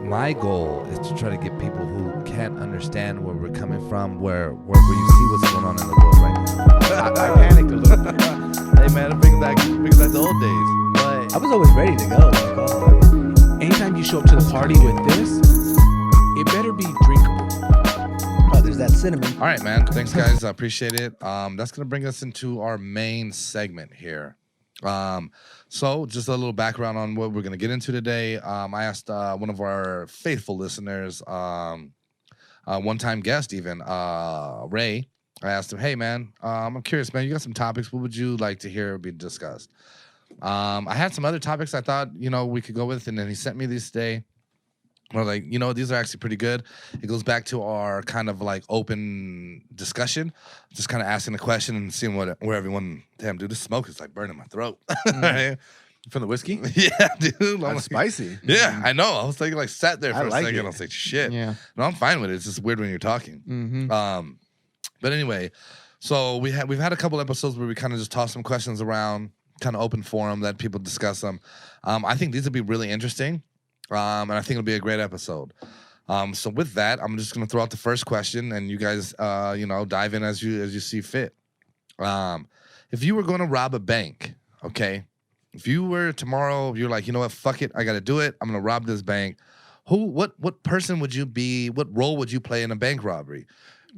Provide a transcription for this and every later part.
my goal is to try to get people who can't understand where we're coming from, where you see what's going on in the world right now. I panicked a little bit. Hey man, it brings back the old days. But I was always ready to go. Like, oh, anytime you show up to the party with this, it better be drinkable. oh, there's that cinnamon. All right, man. Thanks, guys. I appreciate it. That's gonna bring us into our main segment here. So just a little background on what we're gonna get into today. I asked one of our faithful listeners, one-time guest even, Ray. I asked him, hey man, I'm curious, man, you got some topics. What would you like to hear be discussed? I had some other topics I thought, we could go with, and then he sent me these today. We're like, these are actually pretty good. It goes back to our kind of like open discussion, just kind of asking a question and seeing where everyone. Damn, dude, this smoke is like burning my throat. From the whiskey? Yeah, dude. That's spicy. Yeah, I know. I was thinking, like, sat there for a second. it. I was like, shit. Yeah. No, I'm fine with it. It's just weird when you're talking. Mm-hmm. But anyway, so we've had a couple episodes where we kind of just toss some questions around, kind of open forum, let people discuss them. I think these would be really interesting. And I think it'll be a great episode. So with that, I'm just gonna throw out the first question, and you guys, dive in as you see fit. If you were going to rob a bank, okay, if you were tomorrow, you're like, you know what, fuck it, I got to do it. I'm gonna rob this bank. What person would you be? What role would you play in a bank robbery?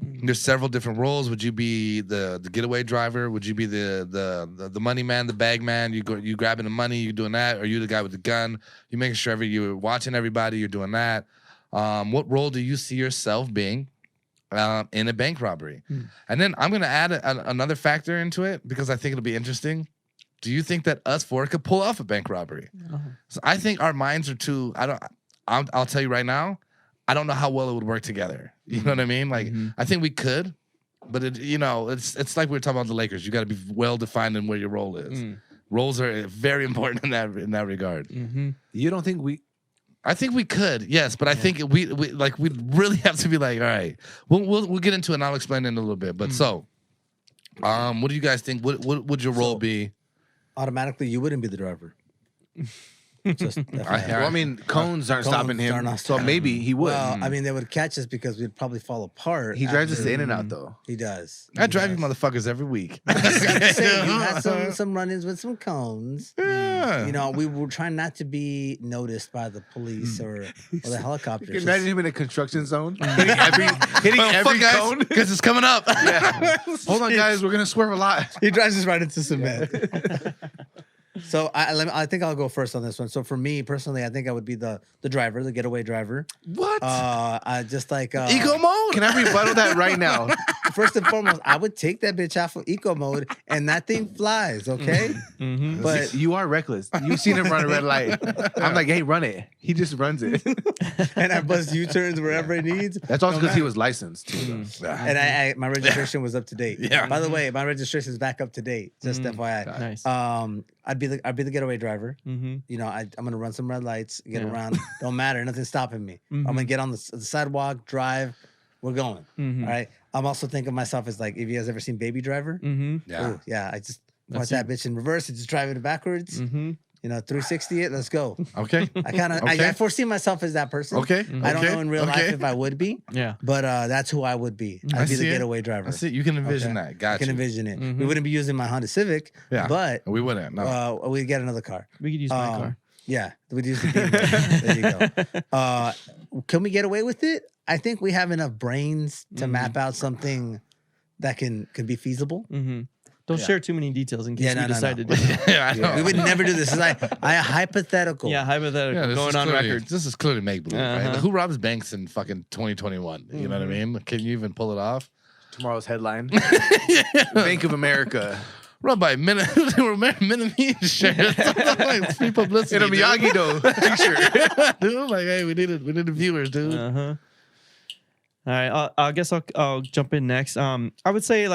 There's several different roles. Would you be the getaway driver? Would you be the money man, the bag man? You grabbing the money, you doing that? Or you the guy with the gun? You making sure you're watching everybody, you're doing that. What role do you see yourself being in a bank robbery? And then I'm gonna add another factor into it because I think it'll be interesting. Do you think that us four could pull off a bank robbery? So I think our minds are too. I'll tell you right now. I don't know how well it would work together. You know what I mean? Like, I think we could, but it's like we were talking about the Lakers. You got to be well defined in where your role is. Roles are very important in that regard. You don't think we? I think we could, yes, but I think we really have to be like, all right, we'll get into it and I'll explain it in a little bit. But so, what do you guys think? What would your role be? Automatically, you wouldn't be the driver. Just Well, I mean, cones aren't stopping him, so maybe he would. Well, I mean, they would catch us because we'd probably fall apart. He drives us after- to In and Out though. He does. I drive you motherfuckers every week. I'm just saying, you had some run-ins with some cones. Yeah. We were trying not to be noticed by the police or the helicopters. You can imagine him in a construction zone, hitting Well, every fuck, cone. because it's coming up. Yeah. Hold on, guys, we're gonna swerve a lot. He drives us right into cement. So I think I'll go first on this one. So for me personally, I think I would be the driver, the getaway driver. What? I just like Eco mode. Can I rebuttal that right now? First and foremost, I would take that bitch off of eco mode, and that thing flies. Okay, but You are reckless. You've seen him run a red light. I'm like, hey, run it. He just runs it. and I buzz U-turns wherever it needs. That's also because he was licensed too. Though. And I my registration was up to date. Yeah. By the way, my registration is back up to date. Just FYI. Nice. I'd be the getaway driver. I'm gonna run some red lights, get around. Don't matter, nothing's stopping me. I'm gonna get on the sidewalk, drive. We're going. All right. I'm also thinking of myself as like, if you guys ever seen Baby Driver? Yeah. Ooh, yeah. I just want that bitch in reverse and just drive it backwards. 360 it. Let's go. Okay. I kind of Okay. I foresee myself as that person. Okay. I don't Okay. know in real life Okay. if I would be. Yeah. But that's who I would be. I'd be the see it. getaway driver. I see. You can envision Okay. that. Gotcha. I can envision it. We wouldn't be using my Honda Civic, Yeah. but We wouldn't. No. we'd get another car. We could use my car. Yeah, we'd use the Beamer. There you go. Can we get away with it? I think we have enough brains to map out something that can be feasible. Don't share too many details in case we decide to do it. Yeah, I know. We would never do this. It's like I hypothetical. Yeah, hypothetical. This going is on clearly- record. This is clearly make believe, right? Uh-huh. Like, who robs banks in fucking 2021? You know what I mean? Can you even pull it off? Tomorrow's headline: Bank of America. Run by Minamese shirt. Like, free publicity. In a dude. Miyagi-Do t-shirt. Dude, like, hey, we need the viewers, dude. All right. I guess I'll jump in next. I would say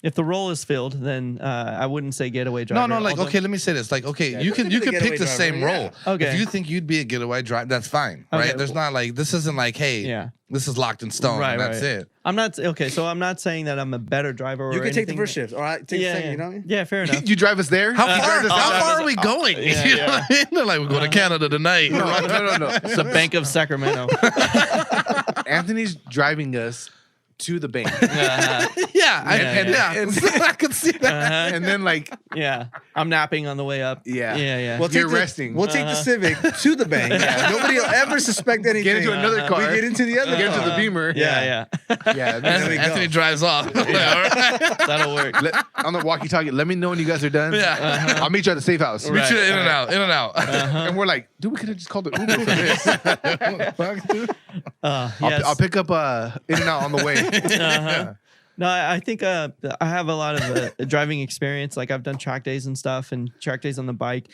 if the role is filled, then I wouldn't say getaway driver. No, like, Although- okay, let me say this. Like, okay, Yeah, you could can be the pick getaway the driver, same yeah. role. Okay. If you think you'd be a getaway driver, that's fine, right? Okay, There's well- not like this isn't like, hey, Yeah. this is locked in stone. Right, and that's right. it. I'm not okay. So I'm not saying that I'm a better driver. Or You can take the anything first that- shift. All right, take the second. You know what I mean? Yeah, fair enough. You drive us there? How You far? drive us How out? far are we going? Yeah, You know yeah. what I mean? They're like, we're going to Canada tonight. No. It's the Bank of Sacramento. Anthony's driving us to the bank. yeah, Yeah, I can see that. Uh-huh. And then like, Yeah, I'm napping on the way up. Yeah. yeah. We'll You're take the- resting. We'll take the Civic to the bank. Nobody will ever suspect anything. get into another car. We get into the other Get into car. the Beamer. yeah. Yeah. There we go. Anthony drives off. That'll work. On the walkie-talkie, let me know when you guys are done. Yeah. I'll meet you at the safe house. Meet you Right. in and out, in and out. And we're like, dude, we could have just called it Uber for this. Fuck, dude. Yes. I'll pick up in and out on the way. Uh-huh. No, I think I have a lot of driving experience. Like I've done track days and stuff, and track days on the bike.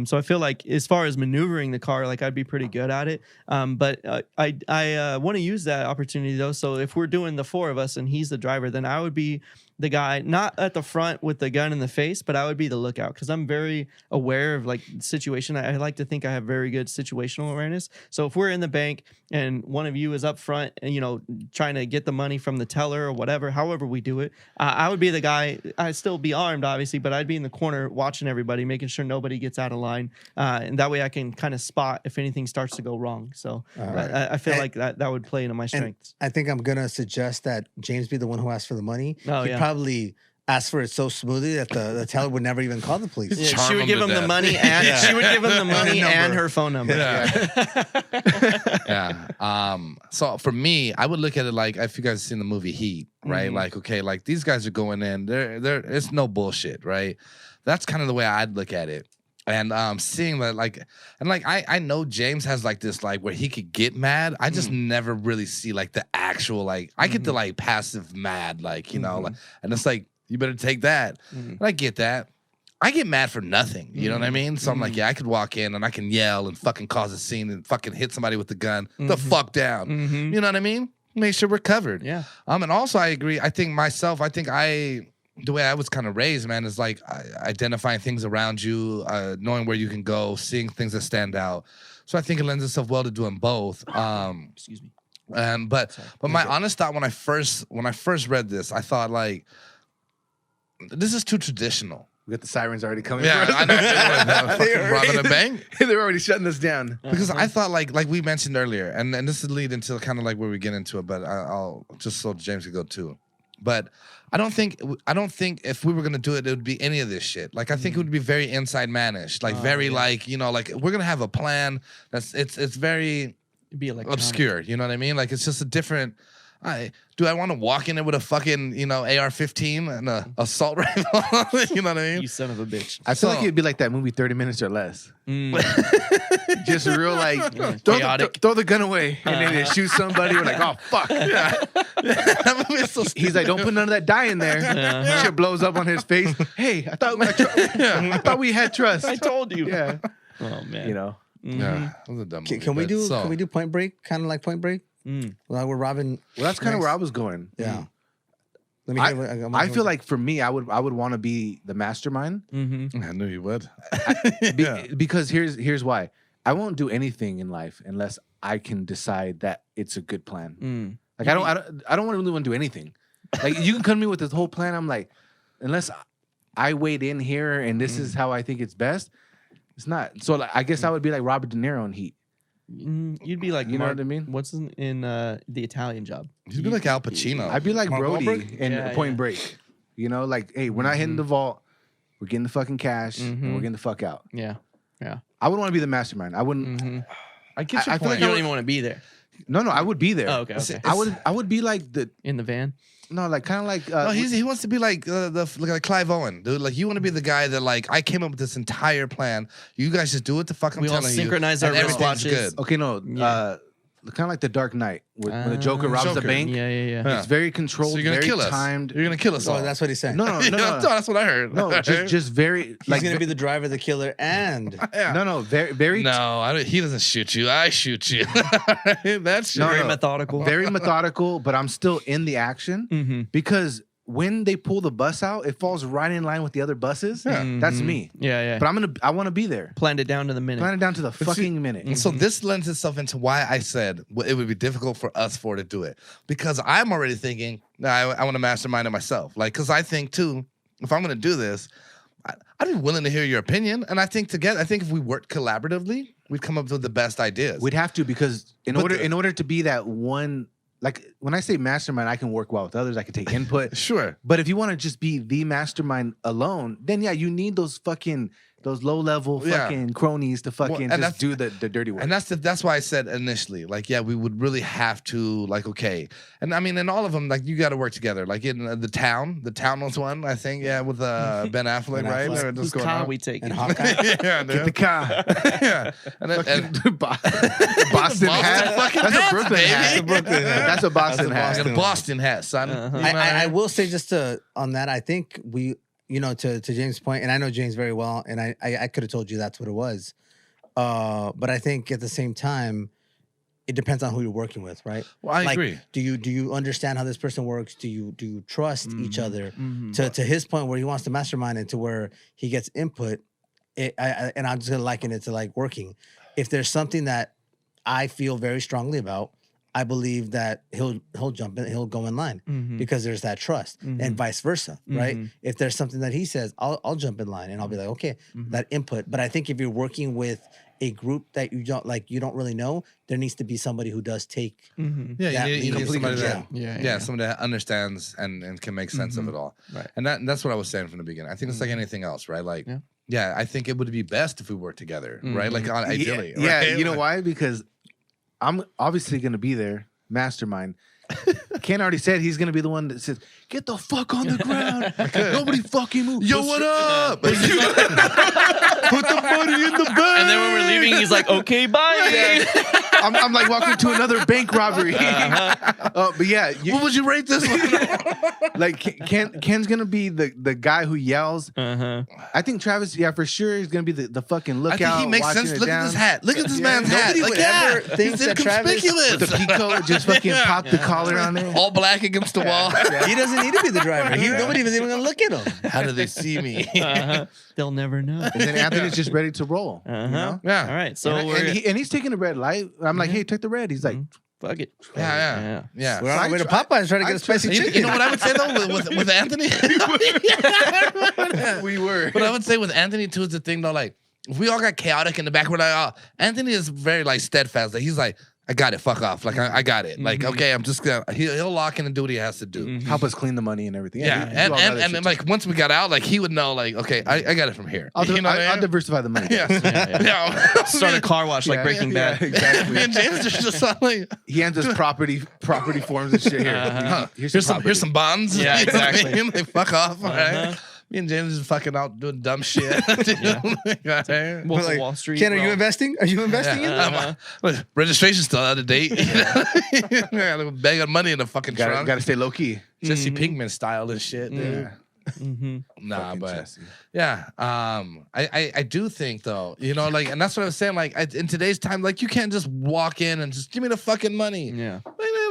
So I feel like as far as maneuvering the car, like I'd be pretty good at it. But I want to use that opportunity though. So if we're doing the four of us and he's the driver, then I would be the guy not at the front with the gun in the face, but I would be the lookout because I'm very aware of like situation. I like to think I have very good situational awareness. So if we're in the bank and one of you is up front and trying to get the money from the teller or whatever, however we do it, I would be the guy. I'd still be armed, obviously, but I'd be in the corner watching everybody, making sure nobody gets out of line, and that way I can kind of spot if anything starts to go wrong. So I feel like that would play into my strengths. I think I'm gonna suggest that James be the one who asks for the money. Oh, He'd yeah. probably ask for it so smoothly that the teller would never even call the police. Yeah, Charm she would him give to him the death. money, and Yeah. she would give him the money number. and her phone number. Yeah. So for me, I would look at it like if you guys have seen the movie Heat, right? Like, okay, like these guys are going in, they're it's no bullshit, right? That's kind of the way I'd look at it. And seeing that I know James has like this like where he could get mad. I just never really see like the actual like I get the like passive mad, like, like, and it's like, you better take that. And I get that. I get mad for nothing. You know what I mean? So I'm like, yeah, I could walk in and I can yell and fucking cause a scene and fucking hit somebody with the gun. The fuck down. You know what I mean? Make sure we're covered. Yeah. And also I agree. The way I was kind of raised, man, is like identifying things around you, knowing where you can go, seeing things that stand out. So I think it lends itself well to doing both. Excuse me. But my honest thought when I first read this, I thought like, this is too traditional. We got the sirens already coming. Yeah, for us. I know. Fucking robbing a bank. They're already shutting us down. Because I thought like we mentioned earlier, and this is lead into kind of like where we get into it, but I'll just so James could go too. But I don't think if we were gonna do it, it would be any of this shit. Like I think it would be very inside manish, like very like like we're gonna have a plan that's it's very It'd be electronic. obscure. You know what I mean? Like it's just a different. I want to walk in there with a fucking AR-15 and a assault rifle. You know what I mean? You son of a bitch. I feel like So- it'd be like that movie 30 Minutes or Less. Just real like Chaotic. throw the gun away and then they shoot somebody. We're like, oh fuck. That movie is so He's like, don't put none of that dye in there. Shit blows up on his face. Hey, I thought we had trust. I told you. Yeah. Oh man. Yeah, that was a dumb movie, Can we but do so- Can we do Point Break? Kind of like Point Break. Like we're robbing. Well, that's kind of where I was going. Yeah. Let me. I feel like for me, I would want to be the mastermind. I knew you would. Because here's why. I won't do anything in life unless I can decide that it's a good plan. Like I don't really want to do anything. Like you can come to me with this whole plan. I'm like, unless I weighed in here and this is how I think it's best, it's not. So like, I guess I would be like Robert De Niro in Heat. You'd be like, You know what I mean? What's in the Italian Job? You'd be like Al Pacino. I'd be like Mark Brody Wahlberg? in Yeah, Point yeah. Break. You know, like, hey, we're not hitting the vault. We're getting the fucking cash and we're getting the fuck out. Yeah. I would want to be the mastermind. I wouldn't. I get your I feel point. like You don't even want to be there No, I would be there. Oh, okay, okay. I would be like the in the van. like kind of like No, he wants to be like like Clive Owen, dude. Like you want to be the guy that like I came up with this entire plan. You guys just do what the fuck I'm We all telling you. synchronize our and everything's wristwatches. good. okay, no, Yeah. kind of like the Dark Knight when the Joker robs the Joker. bank. Yeah. Yeah. It's very controlled, So you're gonna very kill us. timed. You're gonna kill us all. Oh, that's what he's saying. No, That's what I heard. no, just very He's like gonna be the driver, the killer, and no, very No, he doesn't shoot you. I shoot you. That's No, Very no. methodical. very methodical, but I'm still in the action because when they pull the bus out, it falls right in line with the other buses. Yeah. That's me. Yeah. But I want to be there. Planned it down to the minute. Plan it down to the fucking minute. And so this lends itself into why I said it would be difficult for us four to do it, because I'm already thinking, I want to mastermind it myself. Like, because I think too, if I'm going to do this, I'd be willing to hear your opinion. And I think if we worked collaboratively, we'd come up with the best ideas. We'd have to, because in order to be that one, like when I say mastermind, I can work well with others. I can take input. Sure. But if you want to just be the mastermind alone, then yeah, you need those low level fucking cronies to fucking just do the dirty work. And that's why I said initially, like, yeah, we would really have to, like, okay. And I mean, in all of them, like, you got to work together. Like in the town was one, I think, yeah, with Ben Affleck, right? Whose car we take? And Hawkeye. Yeah, Get the car. yeah. And Boston hat. fucking That's hats, a Brooklyn baby. hat. That's a Boston hat. Like a Boston hat, son. Uh-huh. You know what I I mean? will say just on that, I think we, to James' point, and I know James very well, and I could have told you that's what it was. But I think at the same time, it depends on who you're working with, right? Well, I agree. Do you understand how this person works? Do you trust each other? To his point where he wants to mastermind it to where he gets input, and I'm just gonna liken it to like working. If there's something that I feel very strongly about, I believe that he'll jump in, he'll go in line because there's that trust, and vice versa, right? If there's something that he says, I'll jump in line and I'll be like, okay, that input. But I think if you're working with a group that you don't really know, there needs to be somebody who does take. Yeah, you need somebody Yeah. somebody that understands and can make sense of it all. Right. And that's what I was saying from the beginning. I think it's like anything else, right? Like, yeah, I think it would be best if we worked together, right? Like ideally. Yeah, right? you know why? Because I'm obviously going to be there, mastermind. Ken already said he's going to be the one that says, get the fuck on the ground. Nobody fucking move. Yo, what up? Put the money in the bank. And then when we're leaving, he's like, okay, bye. I'm like walking to another bank robbery. But yeah. What would you rate this one? Like Ken's going to be the guy who yells. I think Travis, yeah, for sure, is going to be the fucking lookout. I think he makes sense. Look at this hat. Look at this man's hat. Nobody Like, would yeah, ever think he's that Travis- inconspicuous. The Pico just fucking pop the collar on there. All black against the wall. He doesn't need to be the driver. Nobody was even gonna look at him. How do they see me? They'll never know. And then Anthony's just ready to roll. You know? Yeah. All right. So And, we're he's taking the red light. I'm like, hey, take the red. He's like, fuck it. Yeah. We're on our way to Popeyes trying to get a spicy chicken. You know what I would say though with Anthony? we were. But I would say with Anthony too is the thing though, like if we all got chaotic in the back, we're like, oh, Anthony is very like steadfast. Like he's like, I got it, fuck off. Like I got it. Like, okay, I'm just gonna he'll lock in and do what he has to do. Help us clean the money and everything. Yeah. we do all that And shit then too. like once we got out, like he would know, like, okay, I got it from here. I'll You know what I I'll mean? diversify the money. Yeah. Yeah. Start a car wash like Yeah, Breaking Bad. Yeah, exactly. Me and James just like He hands us property forms and shit here. here's some bonds. Yeah, You know what I exactly. mean? Like, fuck off. All right. Me and James is fucking out doing dumb shit. Wolf of Like, Wall Street. Ken, are bro. you investing? Are you investing in it? Registration's still out of date. Got a bag of money in the fucking trunk. Gotta stay low key. Jesse Pinkman style and shit. Dude. Nah, Fucking but Jesse. yeah, I do think though, you know, like, and that's what I was saying. Like, in today's time, like, you can't just walk in and just give me the fucking money. Yeah.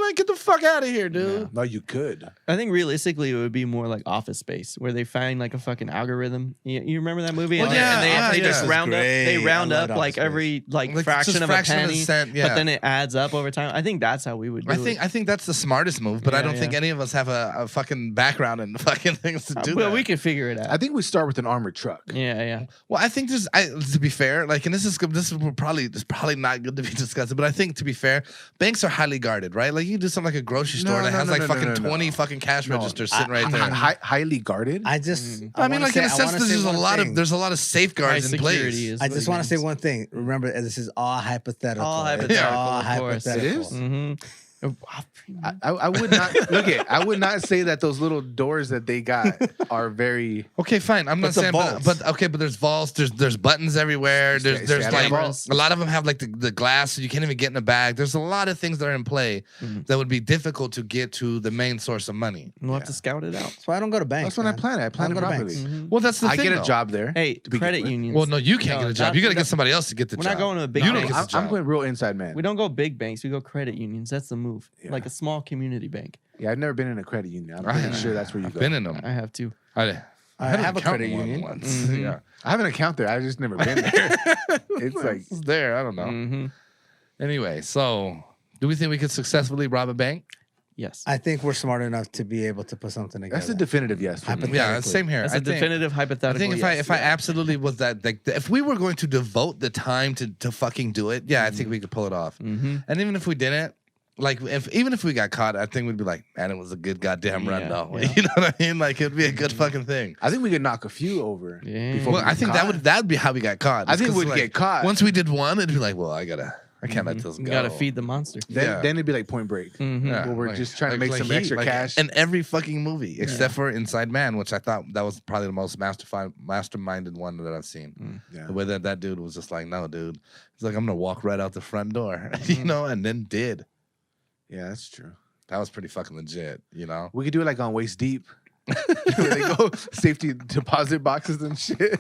Like, get the fuck out of here, dude. No, you could. I think realistically it would be more like Office Space, where they find like a fucking algorithm. You remember that movie? Well, And yeah, they yeah. just This is round up. They great. round I up love like Office Space. every Like, fraction just of fraction a of a penny, cent, yeah. but then it adds up over time. I think that's how we would do it. I think that's the smartest move, but I Yeah, don't think yeah. any of us have a fucking background in fucking things to do Well, that. we could figure it out. I think we start with an armored truck. Yeah. Well, I think to be fair, like, and this is probably not good to be discussed, but I think to be fair, banks are highly guarded, right? Like you do something like a grocery store that has like fucking 20 fucking cash registers sitting right there. Highly guarded. I just. I mean, wanna like say- in a I sense, wanna say there's a one lot of thing. safeguards in place. I just want to say one thing. Remember, this is all hypothetical. All It's hypothetical, all of course. hypothetical. It is? Mm-hmm. I would not look at. I would not say that those little doors that they got are very. Okay, fine. I'm not the saying, vaults. but okay, but there's vaults. There's buttons everywhere. There's like cameras. a lot of them have like the glass, so you can't even get in the bag. There's a lot of things that are in play that would be difficult to get to the main source of money. We'll have to scout it out. That's why I don't go to banks. That's when I man. plan it. I plan don't it go to properly. banks. Well, that's the I thing. get a though. job there. Hey, to begin credit with. unions. Well, no, you can't No, get a job. not- You got to get somebody else to get the We're job. not going to a big You bank. don't get the job. I'm going real inside man. We don't go big banks. We go credit unions. That's the move, Yeah. like a small community bank. Yeah, I've never been in a credit union. I'm pretty sure that's where you I've go. been in them. I have to. I I had an have a account credit in one union. once. Mhm. Yeah, I have an account there. I've just never been there. It's like it's there. I don't know. Mm-hmm. Anyway, so do we think we could successfully rob a bank? Yes. I think we're smart enough to be able to put something together. that's a definitive yes. For me. Hypothetical. Yeah, same here. That's I a think- definitive I hypothetical. think if I absolutely was that, like, if we were going to devote the time to fucking do it, yeah, I think we could pull it off. Mm-hmm. And even if we didn't, like, even if we got caught, I think we'd be like, man, it was a good goddamn run, Yeah, though. yeah. You know what I mean? Like, it'd be a good fucking thing. I think we could knock a few over. Yeah. Before Well, we I get think caught. that'd be how we got caught. I It's think 'cause, we'd like, get caught. Once we did one, it'd be like, well, I can't let this You go. gotta feed the monster. Then it'd be like Point Break. Mm-hmm. Yeah, Where we're like- just trying to like- make like some Heat, extra like, cash. in every fucking movie except for Inside Man, which I thought that was probably the most masterminded one that I've seen. Yeah. The way that dude was just like, no, dude, he's like, I'm gonna walk right out the front door, you know, and then did. Yeah, that's true. That was pretty fucking legit, you know. We could do it like on Waist Deep. Where they go safety deposit boxes and shit.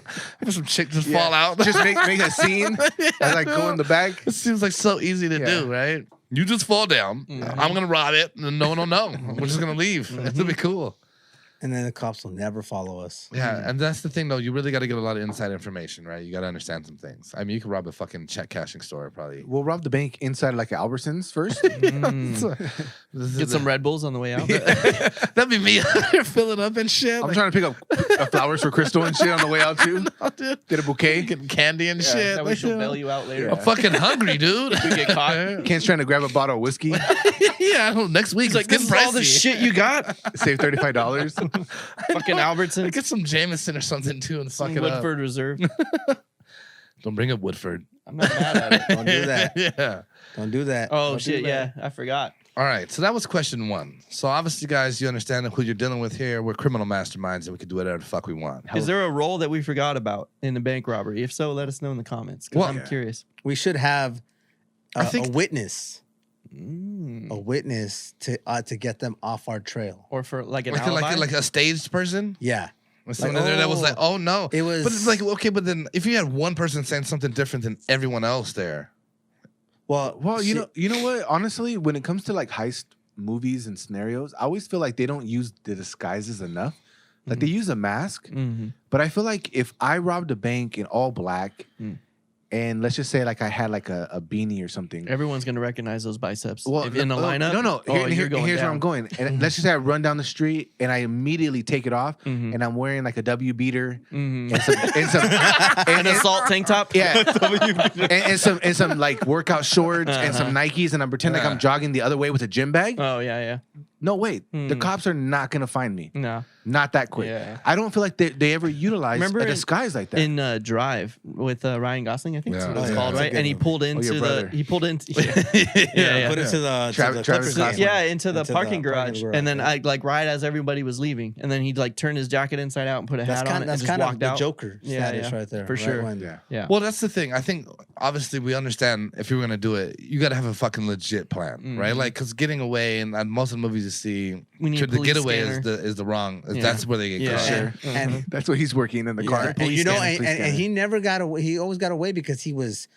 Some chick just Yeah. fall out. Just make a scene and like go in the bag. It seems like so easy to Yeah. do, right? You just fall down. I'm gonna rob it, and no one will know. We're just gonna leave. It'll be cool. And then the cops will never follow us. Yeah, and that's the thing, though. You really got to get a lot of inside information, right? You got to understand some things. I mean, you could rob a fucking check cashing store, probably. We'll rob the bank inside like Albertsons first. Get some Red Bulls on the way out. That'd be me filling up and shit. I'm trying to pick up flowers for Crystal and shit on the way out too. dude. Get a bouquet. Getting candy and Yeah, shit. That way Like, she'll bail you out later. I'm fucking hungry, dude. You get caught. Ken's trying to grab a bottle of whiskey. Yeah, next week He's like, it's this getting is all the pricey. shit you got. Save $35. Fucking Albertson. Get some Jameson or something too and fuck Some it Woodford Reserve. up. Don't bring up Woodford. I'm not mad at it. Don't do that. Yeah. Don't do that. Oh Don't do shit! that. Yeah, I forgot. All right, so that was question one. So obviously, guys, you understand who you're dealing with here. We're criminal masterminds, and we can do whatever the fuck we want. Is there a role that we forgot about in the bank robbery? If so, let us know in the comments. 'Cause Well, I'm curious. We should have I think- a witness. Mm. A witness to get them off our trail. Or for like an Like, alibi. like a staged person? Yeah. Was someone there that was like, oh no. It was. But it's like, okay, but then if you had one person saying something different than everyone else there. Well, Well, you know what? Honestly, when it comes to like heist movies and scenarios, I always feel like they don't use the disguises enough. Like they use a mask, Mhm. but I feel like if I robbed a bank in all black, Mm. and let's just say like I had like a beanie or something. Everyone's gonna recognize those biceps. Well, if in the lineup. No. Oh, Here's where down. I'm going. And let's just say I run down the street and I immediately take it off, Mhm. and I'm wearing like a W beater Mhm. and some An assault tank top. Yeah, and some like workout shorts and some Nikes, and I'm pretending like I'm jogging the other way with a gym bag. Oh yeah, No, wait, the Mm. cops are not gonna find me. yeah. No. Not that quick. Yeah. I don't feel like they ever utilize Remember a disguise like that. In Drive with Ryan Gosling, I think that's Yeah. what it's Oh, yeah, called, that's a right? good And he one. pulled into your brother. yeah. Put it to the Travis Clippers Scott. game. Yeah, into the Into the parking parking garage, garage, and then yeah. I like right as everybody was leaving, and then he'd like turn his jacket inside out and put a That's hat on kind. it That's and just kind of walked the out. Joker Yeah, status yeah. right there. For right sure. when- yeah. Yeah. Well, that's the thing. I think obviously we understand if you were gonna do it, you got to have a fucking legit plan, right? Mhm. Like, because getting away and most of the movies you see, We need a the police getaway scanner. is the wrong. Yeah. That's where they get Yeah. caught. Sure. And That's what he's working in the car. and you know, Police and scanner. he never got away. He always got away because he was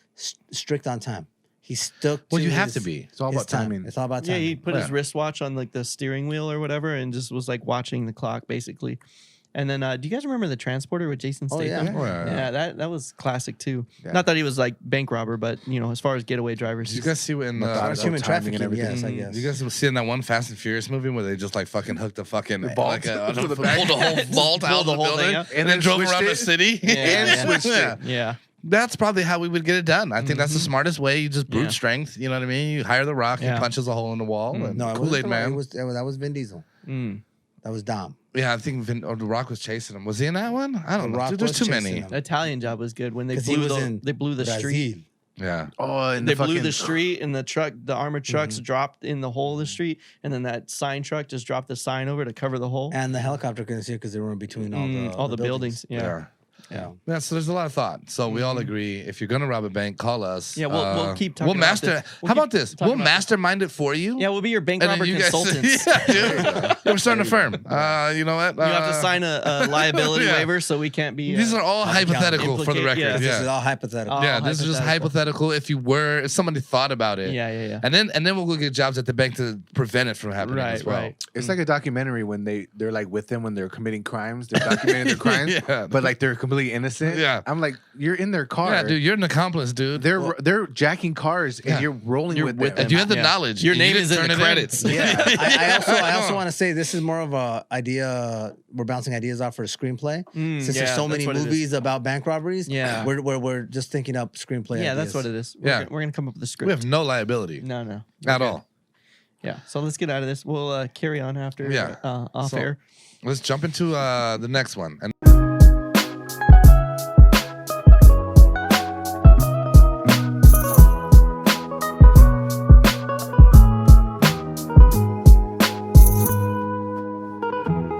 strict on time. He stuck. Well, to you have his- to be. It's all his about timing. It's all about Yeah, timing. he put his Yeah. wristwatch on like the steering wheel or whatever, and just was like watching the clock basically. And then, do you guys remember the Transporter with Jason Oh, yeah. Statham? Oh, yeah. that was classic too. Yeah. Not that he was like bank robber, but you know, as far as getaway drivers, Did you guys see when Methodical human timing and trafficking. everything. Yes, I Mm. guess. you guys see in that one Fast and Furious movie where they just like fucking hooked the fucking vault like to the pulled back. the whole vault out of the the whole thing building out. and then drove switched around the it. city Yeah, And yeah. switched it. yeah, That's probably how we would get it done. I think that's the Mhm. smartest way. You just brute Yeah. strength. You know what I mean? You hire the Rock, Yeah. he punches a hole in the wall, and No, it Kool Aid wasn't- Man. that was Vin Diesel. Mm. That was Dom. Yeah, I think the Rock was chasing him. Was he in that one? I don't The know. Rock Dude, there's was too chasing many. him. The Italian job was good when they 'Cause he blew was the in they blew the street. Brazil. Yeah. Oh, and They the blew fucking, the street, and the truck, the armored trucks dropped in the hole of the street, and then that sign truck just dropped the sign over to cover the hole. And the helicopter couldn't see it because they were in between all the All the buildings. Yeah. Yeah, so there's a lot of thought. So we all agree, if you're gonna rob a bank, call us. Yeah, we'll keep talking We'll about master. this. How about this? We'll mastermind it for you. Yeah, we'll be your bank And then robber you guys- consultants. yeah, dude. Yeah, we're starting a firm. You know what? You have to sign a liability yeah. waiver, so we can't be. These are all hypothetical for the record. implicate- This is Yeah, all hypothetical. yeah. This is just hypothetical. If somebody thought about it. Yeah. And then we'll go get jobs at the bank to prevent it from happening as well. Right. It's like a documentary when they're like with them when they're committing crimes. They're documenting their crimes, Yeah. but like they're completely innocent. Yeah. I'm like, you're in their car. Yeah, dude, you're an accomplice, dude. They're jacking cars and Yeah. you're rolling with them. And you have the Yeah. knowledge. Your You name didn't is in turn the it credits. Yeah, I also want to say this is more of a idea. We're bouncing ideas off for a screenplay. Since there's so many movies about bank robberies, Yeah. we're just thinking up screenplay. Yeah, ideas. that's what it is. Yeah. We're gonna come up with a script. We have no liability No. at all. Yeah. So let's get out of this. We'll carry on after. Yeah. Off So- air. Let's jump into the next one. And